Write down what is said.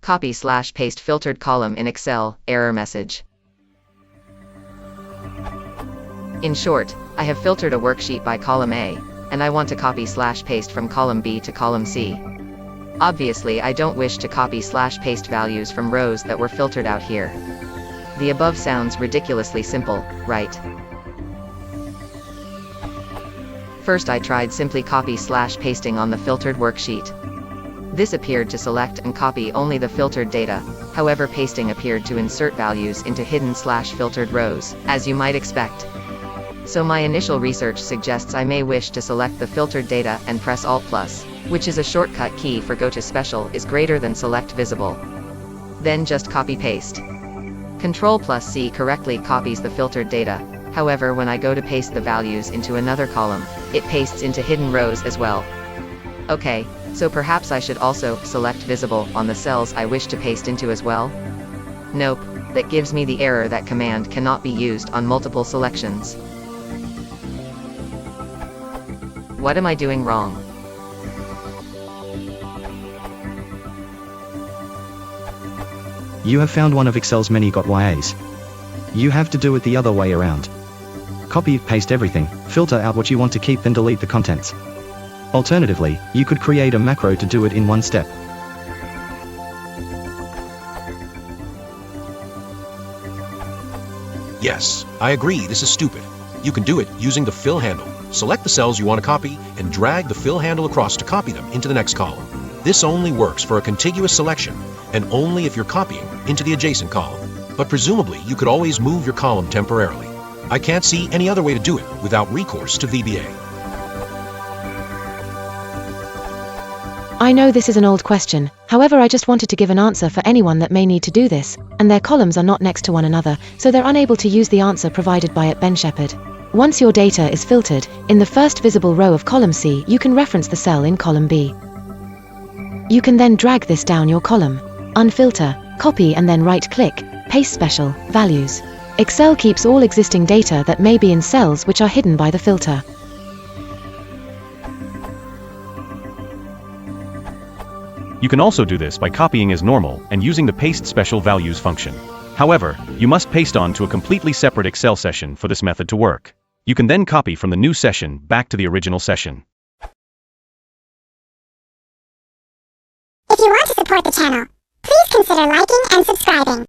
Copy/paste filtered column in Excel, error message. In short, I have filtered a worksheet by column A, and I want to copy/paste from column B to column C. Obviously, I don't wish to copy/paste values from rows that were filtered out here. The above sounds ridiculously simple, right? First I tried simply copy/pasting on the filtered worksheet. This appeared to select and copy only the filtered data, however pasting appeared to insert values into hidden/filtered rows, as you might expect. So my initial research suggests I may wish to select the filtered data and press Alt+, which is a shortcut key for go to special is greater than select visible. Then just copy-paste. Ctrl+C correctly copies the filtered data, however when I go to paste the values into another column, it pastes into hidden rows as well. Okay, so perhaps I should also select visible on the cells I wish to paste into as well? Nope, that gives me the error that command cannot be used on multiple selections. What am I doing wrong? You have found one of Excel's many got YAs. You have to do it the other way around. Copy, paste everything, filter out what you want to keep, then delete the contents. Alternatively, you could create a macro to do it in one step. Yes, I agree, this is stupid. You can do it using the fill handle. Select the cells you want to copy and drag the fill handle across to copy them into the next column. This only works for a contiguous selection and only if you're copying into the adjacent column. But presumably, you could always move your column temporarily. I can't see any other way to do it without recourse to VBA. I know this is an old question, however I just wanted to give an answer for anyone that may need to do this, and their columns are not next to one another, so they're unable to use the answer provided by Ben Shepherd. Once your data is filtered, in the first visible row of column C you can reference the cell in column B. You can then drag this down your column, unfilter, copy and then right-click, paste special, values. Excel keeps all existing data that may be in cells which are hidden by the filter. You can also do this by copying as normal and using the paste special values function. However, you must paste on to a completely separate Excel session for this method to work. You can then copy from the new session back to the original session. If you want to support the channel, please consider liking and subscribing.